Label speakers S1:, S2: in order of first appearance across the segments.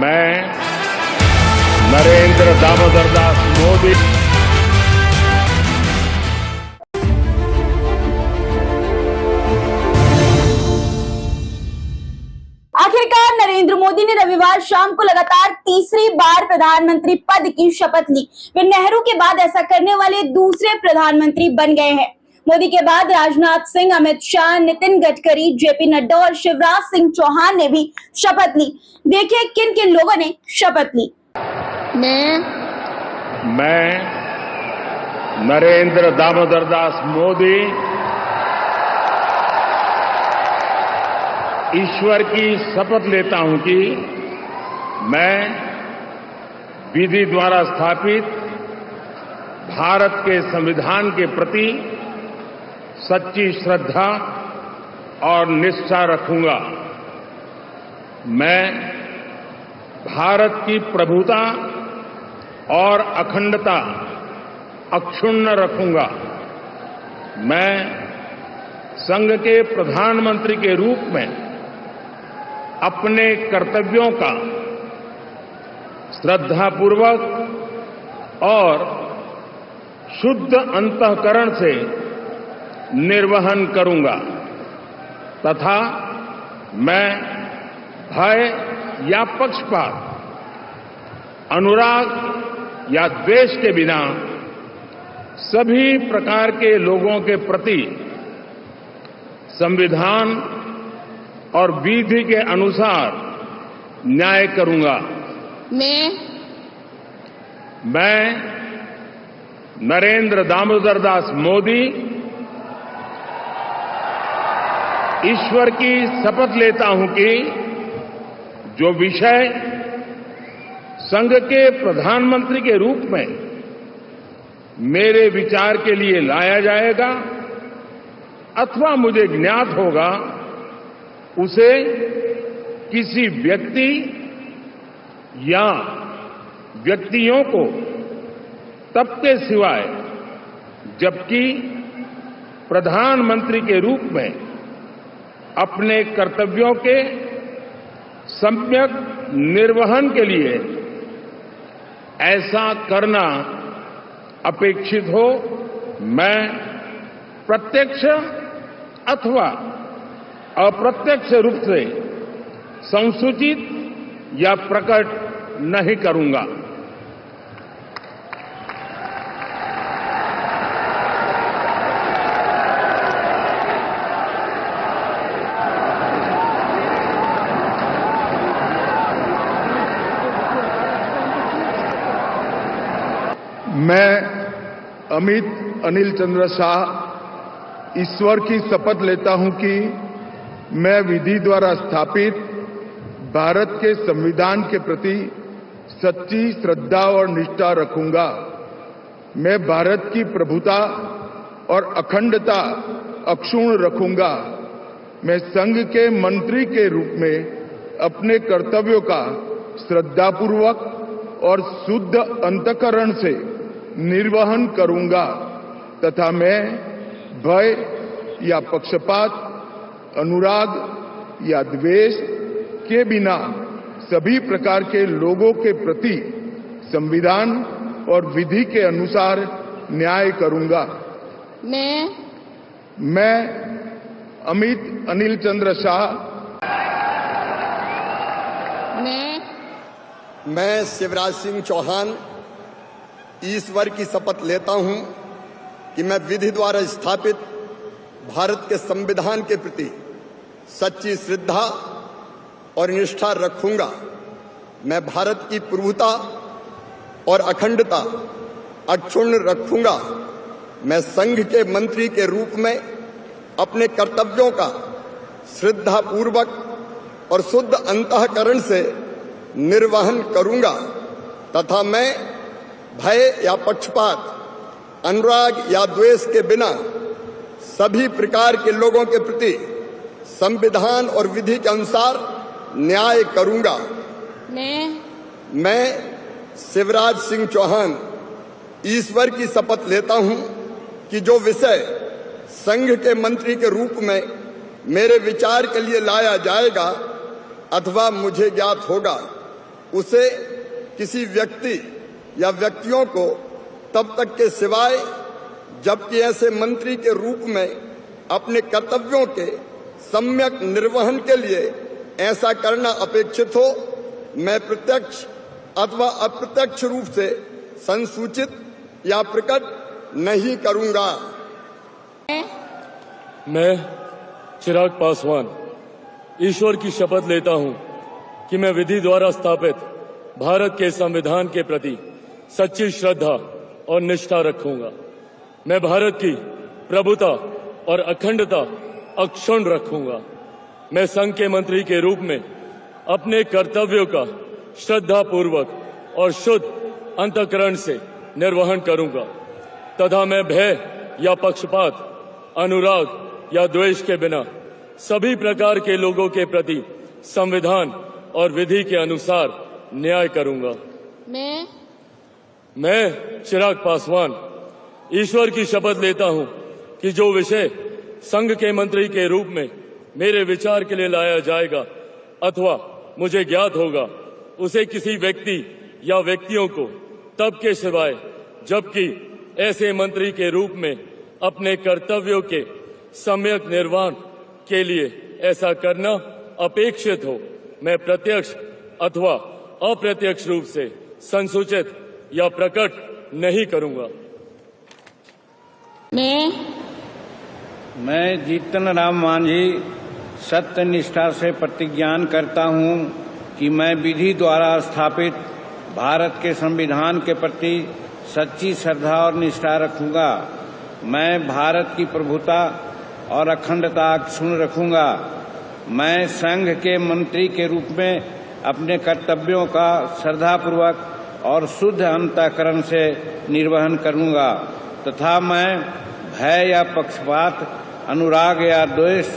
S1: मैं नरेंद्र दामोदर दास मोदी
S2: आखिरकार नरेंद्र मोदी ने रविवार शाम को लगातार तीसरी बार प्रधानमंत्री पद की शपथ ली। वे नेहरू के बाद ऐसा करने वाले दूसरे प्रधानमंत्री बन गए हैं। मोदी के बाद राजनाथ सिंह, अमित शाह, नितिन गडकरी, जेपी नड्डा और शिवराज सिंह चौहान ने भी शपथ ली। देखिए किन किन लोगों ने शपथ ली।
S1: मैं नरेंद्र दामोदर दास मोदी ईश्वर की शपथ लेता हूं कि मैं विधि द्वारा स्थापित भारत के संविधान के प्रति सच्ची श्रद्धा और निष्ठा रखूंगा। मैं भारत की प्रभुता और अखंडता अक्षुण्ण रखूंगा। मैं संघ के प्रधानमंत्री के रूप में अपने कर्तव्यों का श्रद्धापूर्वक और शुद्ध अंतःकरण से निर्वहन करूंगा तथा मैं भय या पक्षपात, अनुराग या द्वेष के बिना सभी प्रकार के लोगों के प्रति संविधान और विधि के अनुसार न्याय करूंगा। मैं नरेंद्र दामोदर दास मोदी ईश्वर की शपथ लेता हूं कि जो विषय संघ के प्रधानमंत्री के रूप में मेरे विचार के लिए लाया जाएगा अथवा मुझे ज्ञात होगा, उसे किसी व्यक्ति या व्यक्तियों को तब के सिवाय जबकि प्रधानमंत्री के रूप में अपने कर्तव्यों के सम्यक निर्वहन के लिए ऐसा करना अपेक्षित हो, मैं प्रत्यक्ष अथवा अप्रत्यक्ष रूप से संसूचित या प्रकट नहीं करूंगा।
S3: मैं अमित अनिल चंद्र शाह ईश्वर की शपथ लेता हूं कि मैं विधि द्वारा स्थापित भारत के संविधान के प्रति सच्ची श्रद्धा और निष्ठा रखूंगा। मैं भारत की प्रभुता और अखंडता अक्षुण्ण रखूंगा। मैं संघ के मंत्री के रूप में अपने कर्तव्यों का श्रद्धापूर्वक और शुद्ध अंतःकरण से निर्वहन करूंगा तथा मैं भय या पक्षपात, अनुराग या द्वेष के बिना सभी प्रकार के लोगों के प्रति संविधान और विधि के अनुसार न्याय करूंगा। मैं अमित अनिल चंद्र शाह
S4: मैं शिवराज सिंह चौहान ईश्वर की शपथ लेता हूं कि मैं विधि द्वारा स्थापित भारत के संविधान के प्रति सच्ची श्रद्धा और निष्ठा रखूंगा। मैं भारत की प्रभुता और अखंडता अक्षुण्ण रखूंगा। मैं संघ के मंत्री के रूप में अपने कर्तव्यों का श्रद्धापूर्वक और शुद्ध अंतःकरण से निर्वहन करूंगा तथा मैं भय या पक्षपात, अनुराग या द्वेष के बिना सभी प्रकार के लोगों के प्रति संविधान और विधि के अनुसार न्याय करूंगा। मैं शिवराज सिंह चौहान ईश्वर की शपथ लेता हूं कि जो विषय संघ के मंत्री के रूप में मेरे विचार के लिए लाया जाएगा अथवा मुझे ज्ञात होगा, उसे किसी व्यक्ति या व्यक्तियों को तब तक के सिवाय जबकि ऐसे मंत्री के रूप में अपने कर्तव्यों के सम्यक निर्वहन के लिए ऐसा करना अपेक्षित हो, मैं प्रत्यक्ष अथवा अप्रत्यक्ष रूप से संसूचित या प्रकट नहीं करूंगा।
S5: मैं चिराग पासवान ईश्वर की शपथ लेता हूं कि मैं विधि द्वारा स्थापित भारत के संविधान के प्रति सच्ची श्रद्धा और निष्ठा रखूंगा। मैं भारत की प्रभुता और अखंडता अक्षुण्ण रखूंगा। मैं संघ के मंत्री के रूप में अपने कर्तव्यों का श्रद्धा पूर्वक और शुद्ध अंतःकरण से निर्वहन करूंगा तथा मैं भय या पक्षपात, अनुराग या द्वेष के बिना सभी प्रकार के लोगों के प्रति संविधान और विधि के अनुसार न्याय करूंगा। मैं चिराग पासवान ईश्वर की शपथ लेता हूं कि जो विषय संघ के मंत्री के रूप में मेरे विचार के लिए लाया जाएगा अथवा मुझे ज्ञात होगा, उसे किसी व्यक्ति या व्यक्तियों को तब के सिवाय जबकि ऐसे मंत्री के रूप में अपने कर्तव्यों के सम्यक निर्वहन के लिए ऐसा करना अपेक्षित हो, मैं प्रत्यक्ष अथवा अप्रत्यक्ष रूप से संसूचित या प्रकट नहीं करूंगा।
S6: मैं जीतन राम मांझी सत्य निष्ठा से प्रतिज्ञान करता हूं कि मैं विधि द्वारा स्थापित भारत के संविधान के प्रति सच्ची श्रद्धा और निष्ठा रखूंगा। मैं भारत की प्रभुता और अखंडता अक्षुण्ण रखूंगा। मैं संघ के मंत्री के रूप में अपने कर्तव्यों का श्रद्धापूर्वक और शुद्ध अंतःकरण से निर्वहन करूंगा तथा मैं भय या पक्षपात, अनुराग या द्वेष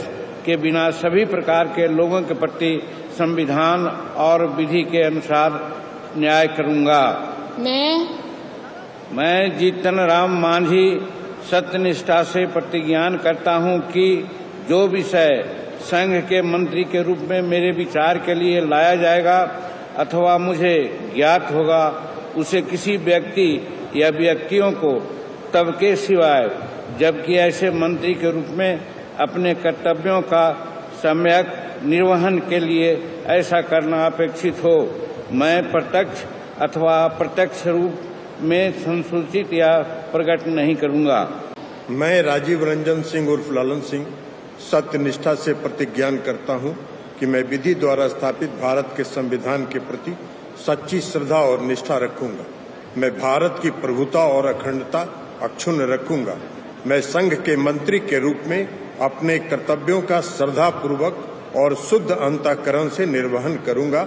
S6: के बिना सभी प्रकार के लोगों के प्रति संविधान और विधि के अनुसार न्याय करूंगा। मैं जीतन राम मांझी सत्यनिष्ठा से प्रतिज्ञान करता हूं कि जो विषय संघ के मंत्री के रूप में मेरे विचार के लिए लाया जाएगा अथवा मुझे ज्ञात होगा, उसे किसी व्यक्ति या व्यक्तियों को तब के सिवाय जबकि ऐसे मंत्री के रूप में अपने कर्तव्यों का सम्यक निर्वहन के लिए ऐसा करना अपेक्षित हो, मैं प्रत्यक्ष अथवा अप्रत्यक्ष रूप में संसूचित या प्रकट नहीं करूंगा।
S3: मैं राजीव रंजन सिंह उर्फ लालन सिंह सत्यनिष्ठा से प्रतिज्ञान करता हूं कि मैं विधि द्वारा स्थापित भारत के संविधान के प्रति सच्ची श्रद्धा और निष्ठा रखूंगा। मैं भारत की प्रभुता और अखंडता अक्षुण्ण रखूंगा। मैं संघ के मंत्री के रूप में अपने कर्तव्यों का श्रद्धापूर्वक और शुद्ध अंतःकरण से निर्वहन करूंगा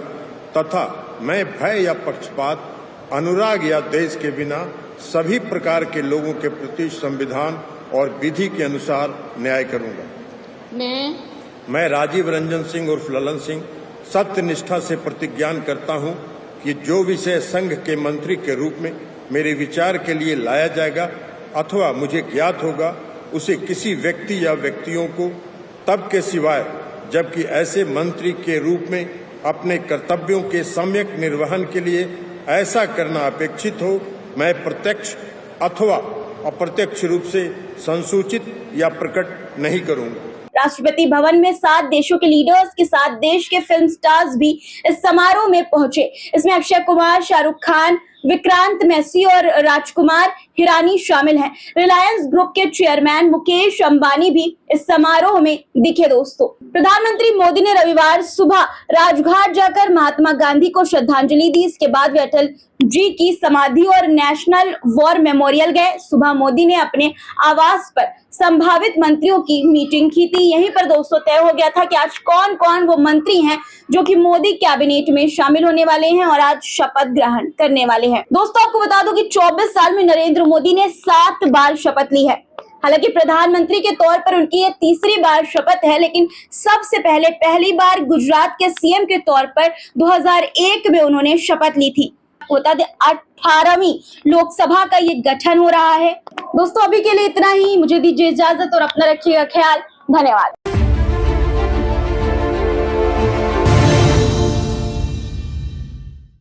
S3: तथा मैं भय या पक्षपात, अनुराग या द्वेष के बिना सभी प्रकार के लोगों के प्रति संविधान और विधि के अनुसार न्याय करूंगा। मैं राजीव रंजन सिंह उर्फ ललन सिंह सत्यनिष्ठा से प्रतिज्ञान करता हूं कि जो विषय संघ के मंत्री के रूप में मेरे विचार के लिए लाया जाएगा अथवा मुझे ज्ञात होगा, उसे किसी व्यक्ति या व्यक्तियों को तब के सिवाय जबकि ऐसे मंत्री के रूप में अपने कर्तव्यों के सम्यक निर्वहन के लिए ऐसा करना अपेक्षित हो, मैं प्रत्यक्ष अथवा अप्रत्यक्ष रूप से संसूचित या प्रकट नहीं करूंगा।
S2: राष्ट्रपति भवन में 7 देशों के लीडर्स के साथ देश के फिल्म स्टार्स भी इस समारोह में पहुंचे। इसमें अक्षय कुमार, शाहरुख खान, विक्रांत मैसी और राजकुमार हिरानी शामिल हैं। रिलायंस ग्रुप के चेयरमैन मुकेश अंबानी भी इस समारोह में दिखे। दोस्तों, प्रधानमंत्री मोदी ने रविवार सुबह राजघाट जाकर महात्मा गांधी को श्रद्धांजलि दी। इसके बाद वे अटल जी की समाधि और नेशनल वॉर मेमोरियल गए। सुबह मोदी ने अपने आवास पर संभावित मंत्रियों की मीटिंग की थी। यहीं पर दोस्तों तय हो गया था कि आज कौन कौन वो मंत्री हैं जो कि मोदी कैबिनेट में शामिल होने वाले हैं और आज शपथ ग्रहण करने वाले हैं। दोस्तों, आपको बता दूं कि 24 साल में नरेंद्र मोदी ने 7 बार शपथ ली है। हालांकि प्रधानमंत्री के तौर पर उनकी ये तीसरी बार शपथ है, लेकिन सबसे पहली बार गुजरात के सीएम के तौर पर 2001 में उन्होंने शपथ ली थी। बता दें 18वीं लोकसभा का ये गठन हो रहा है। दोस्तों, अभी के लिए इतना ही। मुझे दीजिए इजाजत और अपना रखिएगा ख्याल। धन्यवाद।